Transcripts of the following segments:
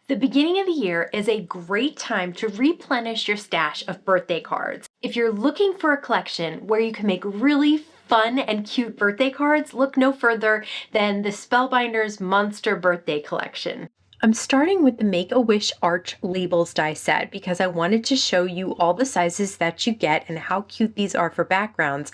The beginning of the year is a great time to replenish your stash of birthday cards. If you're looking for a collection where you can make really fun and cute birthday cards, look no further than the Spellbinders Monster Birthday Collection. I'm starting with the Make-A-Wish Arch Labels die set because I wanted to show you all the sizes that you get and how cute these are for backgrounds.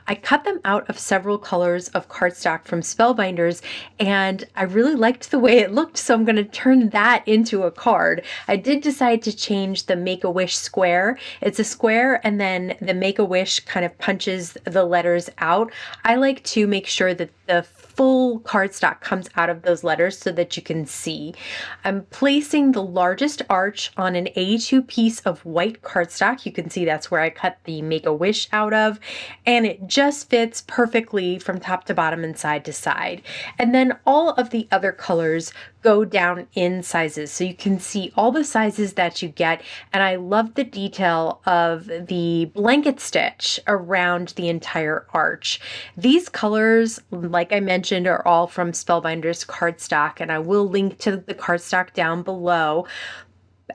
I cut them out of several colors of cardstock from Spellbinders and I really liked the way it looked, so I'm going to turn that into a card. I did decide to change the Make-A-Wish square. It's a square and then the Make-A-Wish kind of punches the letters out. I like to make sure that the full cardstock comes out of those letters so that you can see. I'm placing the largest arch on an A2 piece of white cardstock. You can see that's where I cut the Make-A-Wish out of, and it just fits perfectly from top to bottom and side to side. And then all of the other colors go down in sizes, so you can see all the sizes that you get. And I love the detail of the blanket stitch around the entire arch. These colors, like I mentioned, are all from Spellbinders cardstock, and I will link to the cardstock down below.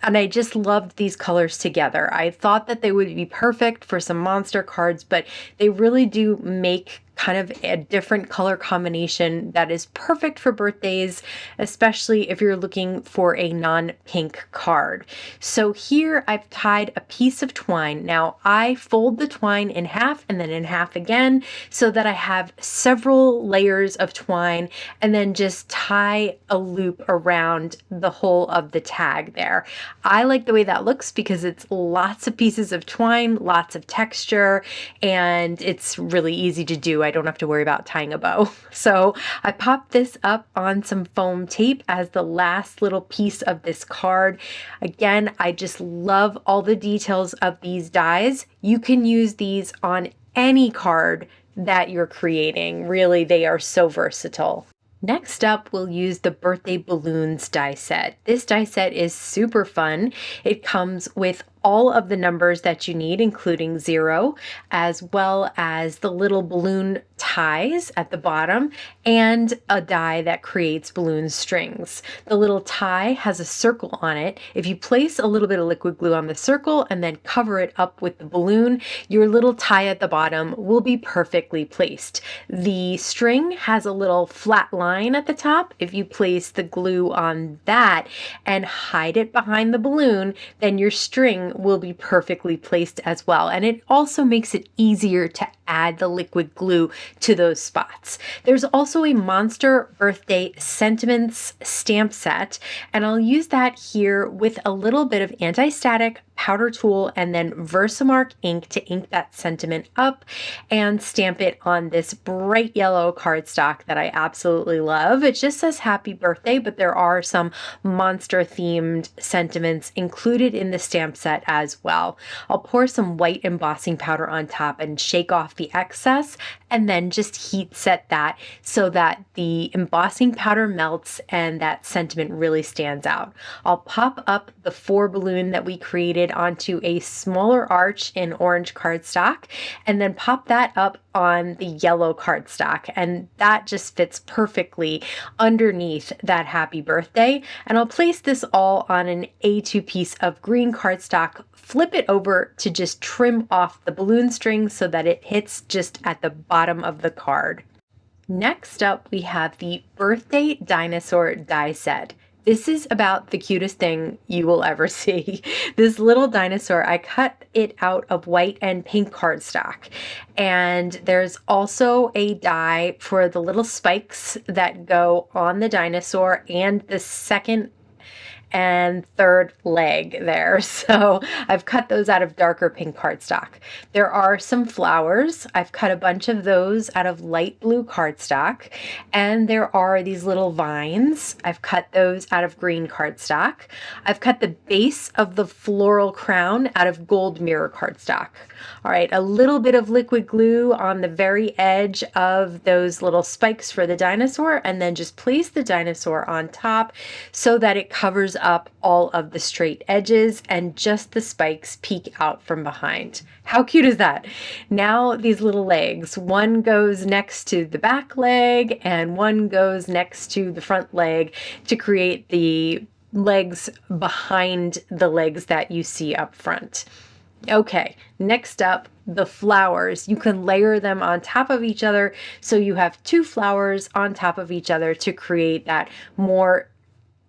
And I just loved these colors together. I thought that they would be perfect for some monster cards, but they really do make kind of a different color combination that is perfect for birthdays, especially if you're looking for a non-pink card. So here I've tied a piece of twine. Now I fold the twine in half and then in half again so that I have several layers of twine, and then just tie a loop around the whole of the tag there. I like the way that looks because it's lots of pieces of twine, lots of texture, and it's really easy to do. I don't have to worry about tying a bow. So I popped this up on some foam tape as the last little piece of this card. Again, I just love all the details of these dies. You can use these on any card that you're creating. Really, they are so versatile. Next up, we'll use the Birthday Balloons die set. This die set is super fun. It comes with all of the numbers that you need, including 0, as well as the little balloon ties at the bottom and a die that creates balloon strings. The little tie has a circle on it. If you place a little bit of liquid glue on the circle and then cover it up with the balloon, your little tie at the bottom will be perfectly placed. The string has a little flat line at the top. If you place the glue on that and hide it behind the balloon, then your string will be perfectly placed as well. And it also makes it easier to add the liquid glue to those spots. There's also a Monster Birthday Sentiments stamp set, and I'll use that here with a little bit of anti-static powder tool and then Versamark ink to ink that sentiment up and stamp it on this bright yellow cardstock that I absolutely love. It just says happy birthday, but there are some monster themed sentiments included in the stamp set as well. I'll pour some white embossing powder on top and shake off the excess, and then just heat set that so that the embossing powder melts and that sentiment really stands out. I'll pop up the 4 balloon that we created onto a smaller arch in orange cardstock and then pop that up on the yellow cardstock, and that just fits perfectly underneath that happy birthday. And I'll place this all on an A2 piece of green cardstock, flip it over to just trim off the balloon string so that it hits just at the bottom of the card. Next up, we have the Birthday Dinosaur die set. This is about the cutest thing you will ever see. This little dinosaur, I cut it out of white and pink cardstock. And there's also a die for the little spikes that go on the dinosaur and the second and third leg there. So I've cut those out of darker pink cardstock. There are some flowers. I've cut a bunch of those out of light blue cardstock. And there are these little vines. I've cut those out of green cardstock. I've cut the base of the floral crown out of gold mirror cardstock. All right, a little bit of liquid glue on the very edge of those little spikes for the dinosaur, and then just place the dinosaur on top so that it covers up all of the straight edges and just the spikes peek out from behind. How cute is that? Now these little legs, one goes next to the back leg and one goes next to the front leg to create the legs behind the legs that you see up front. Okay, next up, the flowers. You can layer them on top of each other, so you have two flowers on top of each other to create that more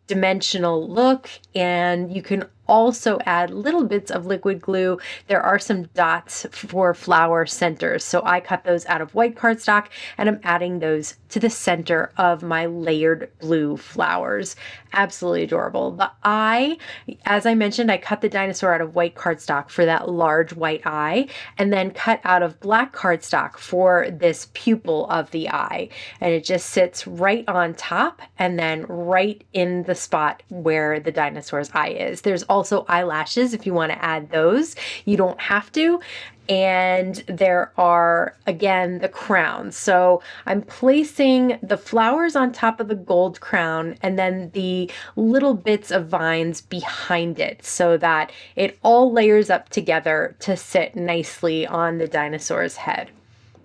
dimensional look, and you can also add little bits of liquid glue. There are some dots for flower centers, so I cut those out of white cardstock and I'm adding those to the center of my layered blue flowers. Absolutely adorable. The eye, as I mentioned, I cut the dinosaur out of white cardstock for that large white eye, and then cut out of black cardstock for this pupil of the eye. And it just sits right on top and then right in the spot where the dinosaur's eye is. There's also eyelashes if you want to add those. You don't have to. And there are, again, the crowns. So I'm placing the flowers on top of the gold crown and then the little bits of vines behind it so that it all layers up together to sit nicely on the dinosaur's head.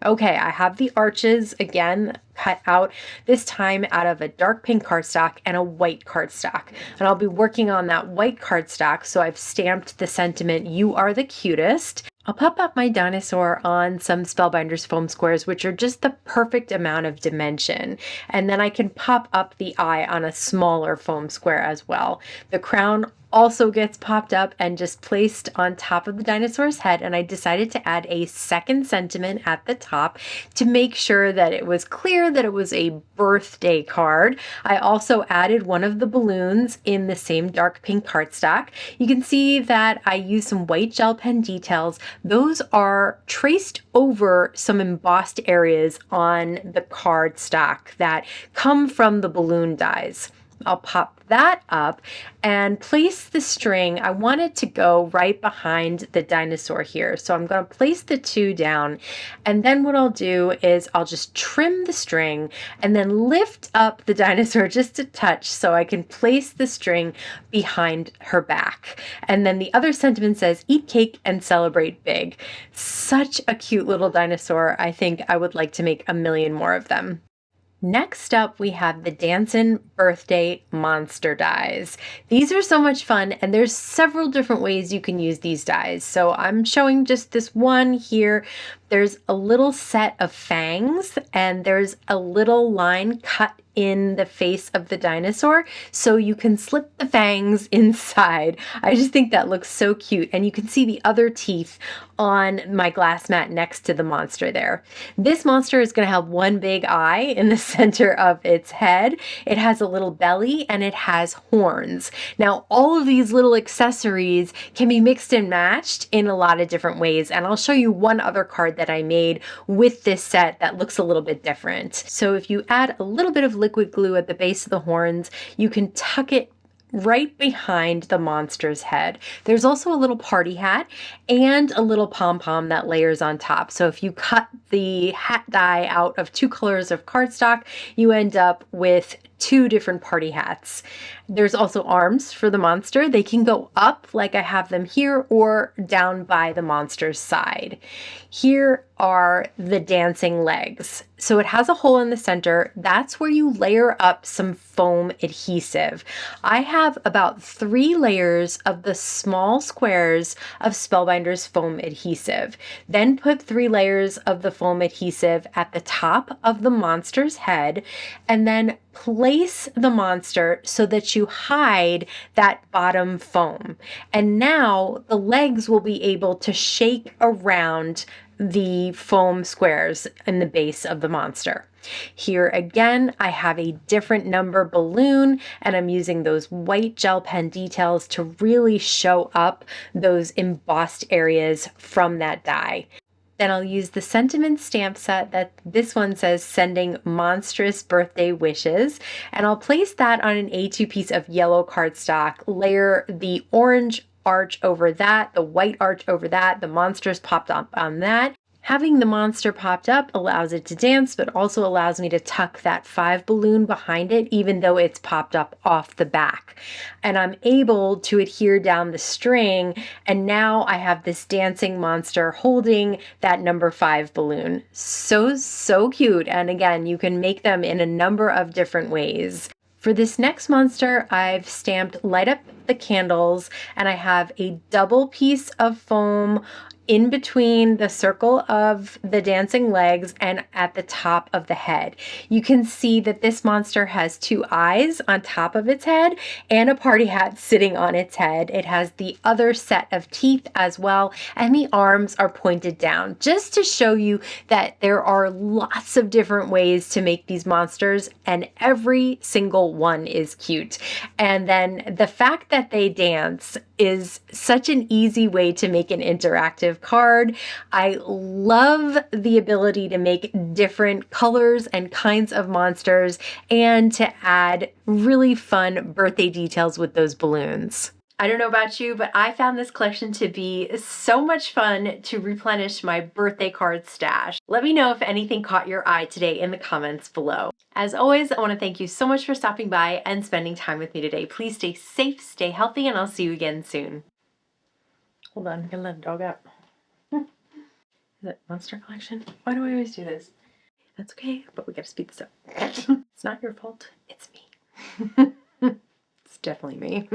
Okay, I have the arches again cut out, this time out of a dark pink cardstock and a white cardstock. And I'll be working on that white cardstock, so I've stamped the sentiment, "You are the cutest." I'll pop up my dinosaur on some Spellbinders foam squares, which are just the perfect amount of dimension. And then I can pop up the eye on a smaller foam square as well. The crown also gets popped up and just placed on top of the dinosaur's head, and I decided to add a second sentiment at the top to make sure that it was clear that it was a birthday card. I also added one of the balloons in the same dark pink cardstock. You can see that I used some white gel pen details. Those are traced over some embossed areas on the cardstock that come from the balloon dies. I'll pop that up and place the string. I want it to go right behind the dinosaur here. So I'm going to place the two down, and then what I'll do is I'll just trim the string and then lift up the dinosaur just a touch so I can place the string behind her back. And then the other sentiment says, "Eat cake and celebrate big." Such a cute little dinosaur. I think I would like to make a million more of them. Next up, we have the Dancin birthday monster dies. These are so much fun, and there's several different ways you can use these dies. So I'm showing just this one here. There's a little set of fangs, and there's a little line cut in the face of the dinosaur, so you can slip the fangs inside. I just think that looks so cute, and you can see the other teeth on my glass mat next to the monster there. This monster is going to have one big eye in the center of its head. It has a little belly and it has horns. Now, all of these little accessories can be mixed and matched in a lot of different ways, and I'll show you one other card that I made with this set that looks a little bit different. So if you add a little bit of liquid glue at the base of the horns, you can tuck it right behind the monster's head. There's also a little party hat and a little pom-pom that layers on top. So if you cut the hat die out of two colors of cardstock, you end up with two different party hats. There's also arms for the monster. They can go up like I have them here or down by the monster's side. Here are the dancing legs. So it has a hole in the center. That's where you layer up some foam adhesive. I have about 3 layers of the small squares of Spellbinders foam adhesive. Then put 3 layers of the foam adhesive at the top of the monster's head, and then place the monster so that you hide that bottom foam. And now the legs will be able to shake around the foam squares in the base of the monster. Here again, I have a different number balloon, and I'm using those white gel pen details to really show up those embossed areas from that die. Then I'll use the sentiment stamp set that this one says "Sending Monstrous Birthday Wishes," and I'll place that on an A2 piece of yellow cardstock, layer the orange arch over that, the white arch over that, the monsters popped up on that. Having the monster popped up allows it to dance, but also allows me to tuck that 5 balloon behind it, even though it's popped up off the back. And I'm able to adhere down the string, and now I have this dancing monster holding that number 5 balloon. So cute. And again, you can make them in a number of different ways. For this next monster, I've stamped Light Up the Candles, and I have a double piece of foam in between the circle of the dancing legs and at the top of the head. You can see that this monster has two eyes on top of its head and a party hat sitting on its head. It has the other set of teeth as well, and the arms are pointed down, just to show you that there are lots of different ways to make these monsters, and every single one is cute. And then the fact that they dance is such an easy way to make an interactive card. I love the ability to make different colors and kinds of monsters and to add really fun birthday details with those balloons. I don't know about you, but I found this collection to be so much fun to replenish my birthday card stash. Let me know if anything caught your eye today in the comments below. As always, I want to thank you so much for stopping by and spending time with me today. Please stay safe, stay healthy, and I'll see you again soon. Hold on, I'm gonna let the dog out. Is it monster collection? Why do I always do this? That's okay, but we gotta speed this up. It's not your fault, it's me. It's definitely me.